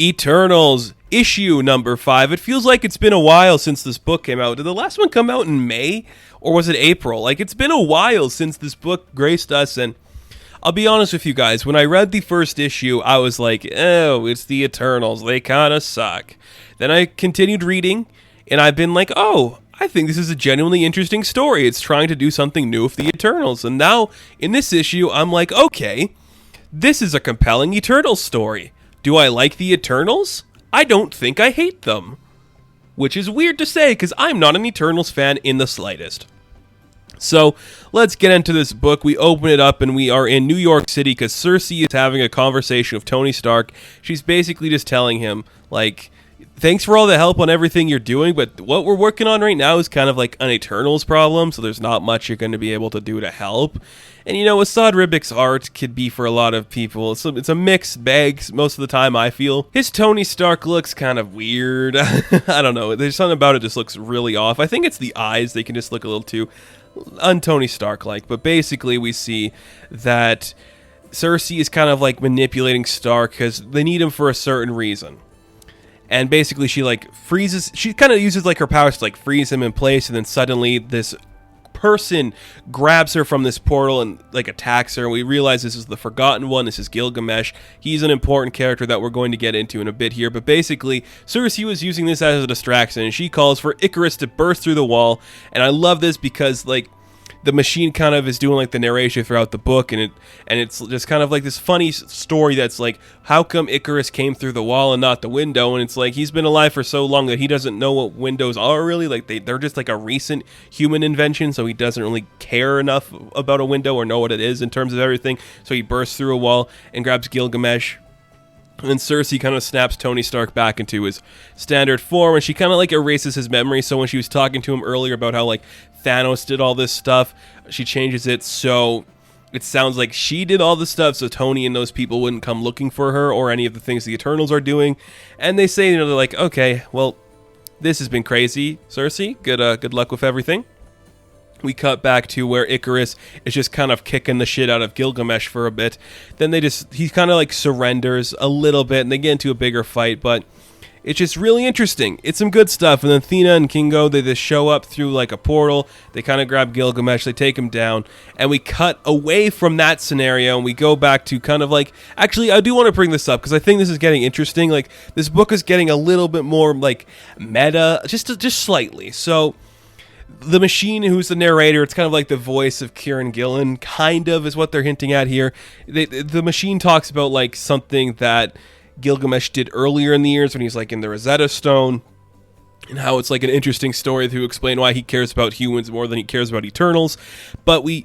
Eternals, issue number 5. It feels like it's been a while since this book came out. Did the last one come out in May? Or was it April? Like, it's been a while since this book graced us, and I'll be honest with you guys, when I read the first issue, I was like, oh, it's the Eternals, they kinda suck. Then I continued reading, and I've been like, oh, I think this is a genuinely interesting story. It's trying to do something new with the Eternals. And now, in this issue, I'm like, okay, this is a compelling Eternals story. Do I like the Eternals? I don't think I hate them. Which is weird to say, because I'm not an Eternals fan in the slightest. So, let's get into this book. We open it up, and we are in New York City, because Cersei is having a conversation with Tony Stark. She's basically just telling him, like, thanks for all the help on everything you're doing, but what we're working on right now is kind of like an Eternals problem, so there's not much you're going to be able to do to help. And, you know, Asad Ribic's art could be for a lot of people. It's a mixed bag most of the time, I feel. His Tony Stark looks kind of weird. I don't know. There's something about it just looks really off. I think it's the eyes. They can just look a little too un-Tony Stark-like. But basically, we see that Cersei is kind of like manipulating Stark because they need him for a certain reason. And basically, she like freezes. She kind of uses like her powers to like freeze him in place, and then suddenly this person grabs her from this portal and like attacks her. And we realize this is the Forgotten One. This is Gilgamesh. He's an important character that we're going to get into in a bit here. But basically, Cersei was using this as a distraction, and she calls for Ikaris to burst through the wall. And I love this because like the machine kind of is doing like the narration throughout the book, and it's just kind of like this funny story that's like, how come Ikaris came through the wall and not the window? And it's like, he's been alive for so long that he doesn't know what windows are really. Like they're just like a recent human invention, so he doesn't really care enough about a window or know what it is in terms of everything. So he bursts through a wall and grabs Gilgamesh. And then Cersei kind of snaps Tony Stark back into his standard form, and she kind of like erases his memory. So when she was talking to him earlier about how like Thanos did all this stuff, she changes it so it sounds like she did all the stuff, so Tony and those people wouldn't come looking for her or any of the things the Eternals are doing. And they say, you know, they're like, okay, well, this has been crazy, Cersei. Good luck with everything. We cut back to where Ikaris is just kind of kicking the shit out of Gilgamesh for a bit. Then he kind of like surrenders a little bit, and they get into a bigger fight, but it's just really interesting. It's some good stuff. And then Thena and Kingo, they just show up through like a portal. They kind of grab Gilgamesh, they take him down, and we cut away from that scenario, and we go back to kind of like, actually, I do want to bring this up because I think this is getting interesting. Like, this book is getting a little bit more like meta, just slightly. So the machine, who's the narrator, it's kind of like the voice of Kieran Gillen, kind of, is what they're hinting at here. The machine talks about like something that Gilgamesh did earlier in the years when he's like in the Rosetta Stone, and how it's like an interesting story to explain why he cares about humans more than he cares about Eternals. But we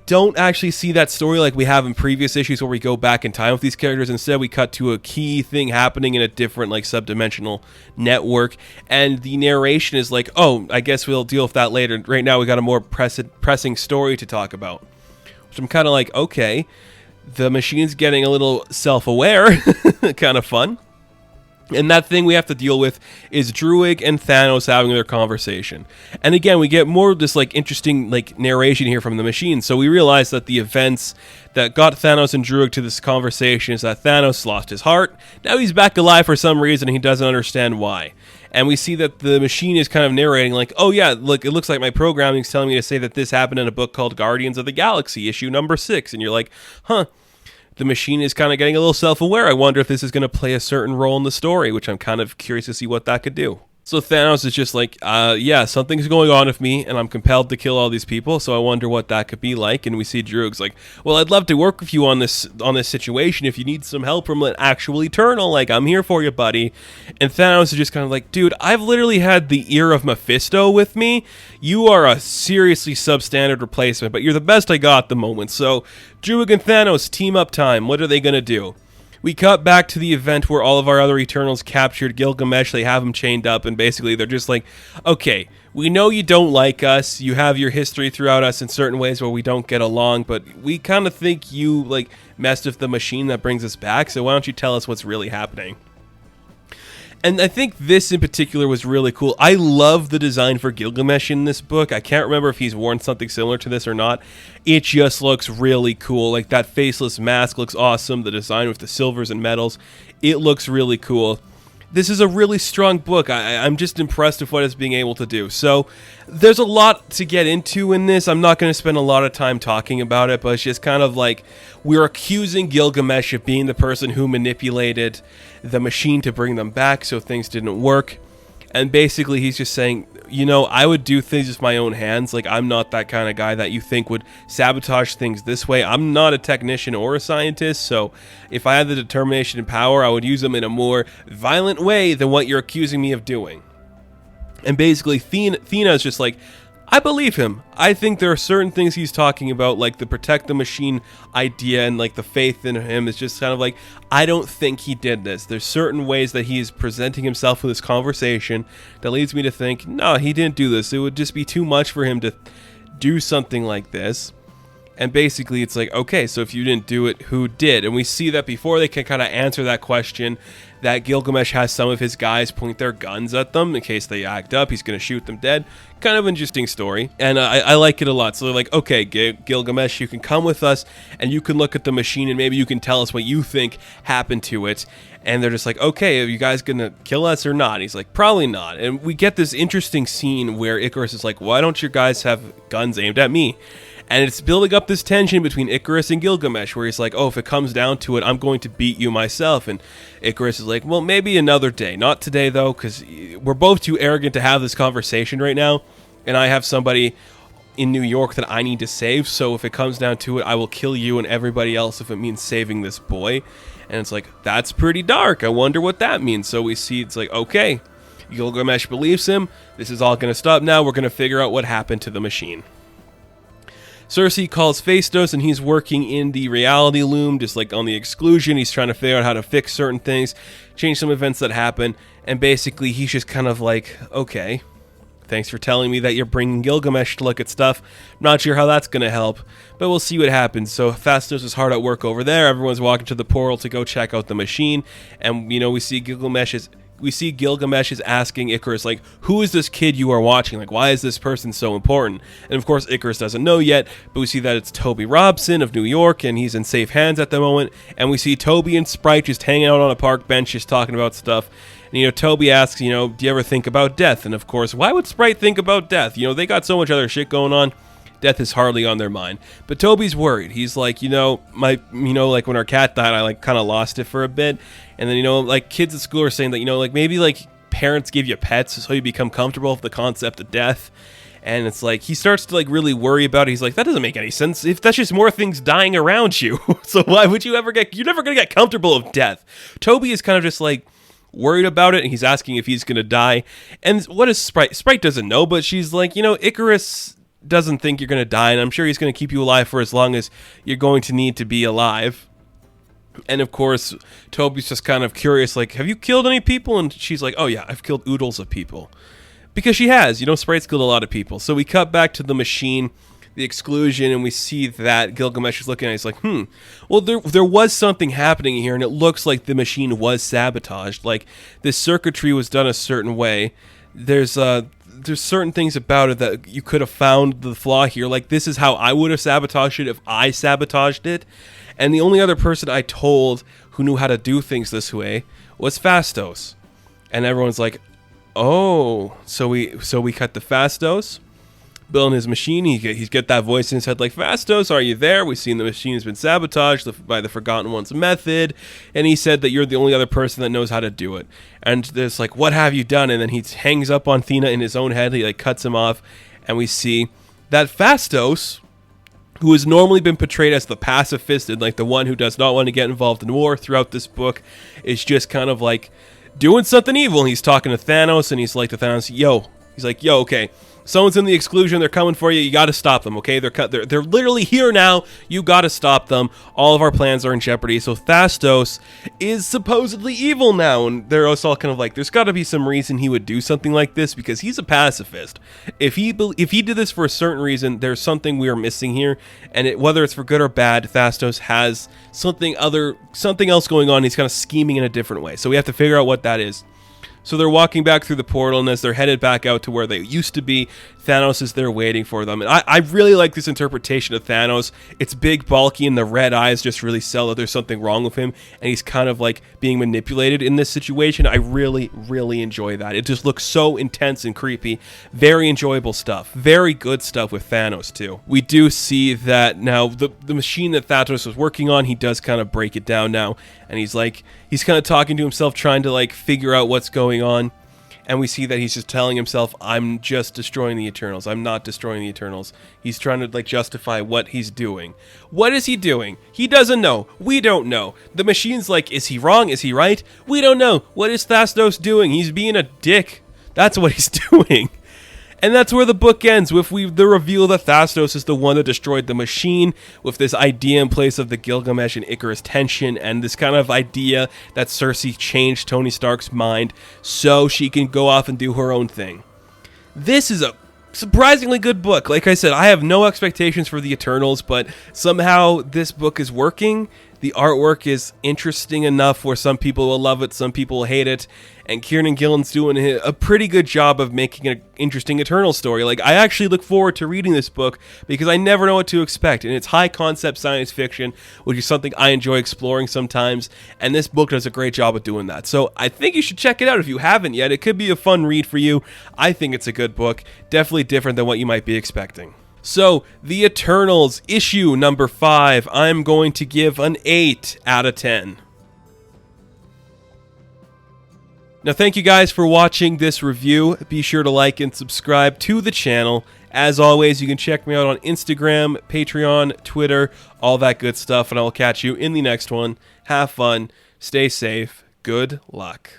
don't actually see that story like we have in previous issues where we go back in time with these characters. Instead, we cut to a key thing happening in a different like subdimensional network, and the narration is like, oh, I guess we'll deal with that later. Right now we got a more pressing story to talk about, which I'm kind of like, okay, the machine's getting a little self-aware, kind of fun. And that thing we have to deal with is Druig and Thanos having their conversation. And again, we get more of this like interesting like narration here from the machine. So we realize that the events that got Thanos and Druig to this conversation is that Thanos lost his heart. Now he's back alive for some reason, and he doesn't understand why. And we see that the machine is kind of narrating like, oh yeah, look, it looks like my programming is telling me to say that this happened in a book called Guardians of the Galaxy, issue number 6. And you're like, huh. The machine is kind of getting a little self-aware. I wonder if this is going to play a certain role in the story, which I'm kind of curious to see what that could do. So Thanos is just like, yeah, something's going on with me, and I'm compelled to kill all these people, so I wonder what that could be like. And we see Druig's like, well, I'd love to work with you on this situation if you need some help from an actual Eternal. Like, I'm here for you, buddy. And Thanos is just kind of like, dude, I've literally had the ear of Mephisto with me. You are a seriously substandard replacement, but you're the best I got at the moment. So Druig and Thanos, team up time. What are they going to do? We cut back to the event where all of our other Eternals captured Gilgamesh. They have him chained up, and basically they're just like, okay, we know you don't like us. You have your history throughout us in certain ways where we don't get along, but we kind of think you like messed with the machine that brings us back, so why don't you tell us what's really happening? And I think this in particular was really cool. I love the design for Gilgamesh in this book. I can't remember if he's worn something similar to this or not. It just looks really cool. Like, that faceless mask looks awesome. The design with the silvers and metals, it looks really cool. This is a really strong book. I'm just impressed with what it's being able to do. So there's a lot to get into in this. I'm not going to spend a lot of time talking about it, but it's just kind of like we're accusing Gilgamesh of being the person who manipulated the machine to bring them back so things didn't work. And basically he's just saying, you know, I would do things with my own hands. Like, I'm not that kind of guy that you think would sabotage things this way. I'm not a technician or a scientist, so if I had the determination and power, I would use them in a more violent way than what you're accusing me of doing. And basically, Athena is just like, I believe him. I think there are certain things he's talking about, like the protect the machine idea and like the faith in him is just kind of like, I don't think he did this. There's certain ways that he is presenting himself in this conversation that leads me to think, no, he didn't do this. It would just be too much for him to do something like this. And basically it's like, okay, so if you didn't do it, who did? And we see that before they can kind of answer that question, that Gilgamesh has some of his guys point their guns at them in case they act up. He's going to shoot them dead. Kind of interesting story. And I like it a lot. So they're like, okay, Gilgamesh, you can come with us and you can look at the machine and maybe you can tell us what you think happened to it. And they're just like, okay, are you guys going to kill us or not? And he's like, probably not. And we get this interesting scene where Ikaris is like, why don't your guys have guns aimed at me? And it's building up this tension between Ikaris and Gilgamesh, where he's like, oh, if it comes down to it, I'm going to beat you myself. And Ikaris is like, well, maybe another day. Not today, though, because we're both too arrogant to have this conversation right now. And I have somebody in New York that I need to save. So if it comes down to it, I will kill you and everybody else if it means saving this boy. And it's like, that's pretty dark. I wonder what that means. So we see it's like, okay, Gilgamesh believes him. This is all going to stop now. We're going to figure out what happened to the machine. Cersei calls Fastos, and he's working in the reality loom, just like on the exclusion. He's trying to figure out how to fix certain things, change some events that happen, and basically he's just kind of like, okay, thanks for telling me that you're bringing Gilgamesh to look at stuff. I'm not sure how that's going to help, but we'll see what happens. So Fastos is hard at work over there. Everyone's walking to the portal to go check out the machine, and, you know, we see Gilgamesh is asking Ikaris, like, who is this kid you are watching? Like, why is this person so important? And of course, Ikaris doesn't know yet, but we see that it's Toby Robson of New York, and he's in safe hands at the moment. And we see Toby and Sprite just hanging out on a park bench, just talking about stuff. And, you know, Toby asks, you know, do you ever think about death? And of course, why would Sprite think about death? You know, they got so much other shit going on. Death is hardly on their mind. But Toby's worried. He's like, like when our cat died, I like kind of lost it for a bit. And then, you know, like kids at school are saying that, you know, like maybe like parents give you pets so you become comfortable with the concept of death. And it's like he starts to like really worry about it. He's like, that doesn't make any sense. If that's just more things dying around you. So why would you ever you're never going to get comfortable with death. Toby is kind of just like worried about it. And he's asking if he's going to die. And what is Sprite? Sprite doesn't know, but she's like, you know, Ikaris doesn't think you're going to die, and I'm sure he's going to keep you alive for as long as you're going to need to be alive. And of course, Toby's just kind of curious, like, have you killed any people? And she's like, oh yeah, I've killed oodles of people. Because she has, you know, Sprite's killed a lot of people. So we cut back to the machine, the exclusion, and we see that Gilgamesh is looking at it. He's like, well, there was something happening here, and it looks like the machine was sabotaged. Like, this circuitry was done a certain way. There's certain things about it that you could have found the flaw here. Like, this is how I would have sabotaged it if I sabotaged it. And the only other person I told who knew how to do things this way was Fastos. And everyone's like, oh, so we cut to Fastos, building his machine. He's got that voice in his head like, Fastos, are you there? We've seen the machine has been sabotaged by the Forgotten One's method. And he said that you're the only other person that knows how to do it. And there's like, what have you done? And then he hangs up on Athena in his own head. He like cuts him off. And we see that Fastos, who has normally been portrayed as the pacifist and like the one who does not want to get involved in war throughout this book, is just kind of like doing something evil. And he's talking to Thanos, and he's like to Thanos, yo, okay, someone's in the exclusion. They're coming for you. You got to stop them, okay? They're literally here now. You got to stop them. All of our plans are in jeopardy. So Fastos is supposedly evil now, and they're also all kind of like, there's got to be some reason he would do something like this because he's a pacifist. If he did this for a certain reason, there's something we are missing here, and whether it's for good or bad, Fastos has something else going on. He's kind of scheming in a different way. So we have to figure out what that is. So they're walking back through the portal, and as they're headed back out to where they used to be, Thanos is there waiting for them. And I really like this interpretation of Thanos. It's big, bulky, and the red eyes just really sell that there's something wrong with him, and he's kind of like being manipulated in this situation. I really, really enjoy that. It just looks so intense and creepy. Very enjoyable stuff. Very good stuff with Thanos, too. We do see that now the machine that Thanos was working on, he does kind of break it down now, and he's kind of talking to himself, trying to like figure out what's going on. And we see that he's just telling himself, I'm just destroying the Eternals. I'm not destroying the Eternals. He's trying to like justify what he's doing. What is he doing? He doesn't know. We don't know. The machine's like, is he wrong? Is he right? We don't know. What is Fastos doing? He's being a dick. That's what he's doing. And that's where the book ends, with the reveal that Fastos is the one that destroyed the machine, with this idea in place of the Gilgamesh and Ikaris tension, and this kind of idea that Cersei changed Tony Stark's mind so she can go off and do her own thing. This is a surprisingly good book. Like I said, I have no expectations for the Eternals, but somehow this book is working. The artwork is interesting enough where some people will love it, some people will hate it, and Kieran Gillen's doing a pretty good job of making an interesting Eternal story. Like, I actually look forward to reading this book because I never know what to expect, and it's high-concept science fiction, which is something I enjoy exploring sometimes, and this book does a great job of doing that. So I think you should check it out if you haven't yet. It could be a fun read for you. I think it's a good book, definitely different than what you might be expecting. So, The Eternals, issue number 5, I'm going to give an 8 out of 10. Now, thank you guys for watching this review. Be sure to like and subscribe to the channel. As always, you can check me out on Instagram, Patreon, Twitter, all that good stuff, and I will catch you in the next one. Have fun, stay safe, good luck.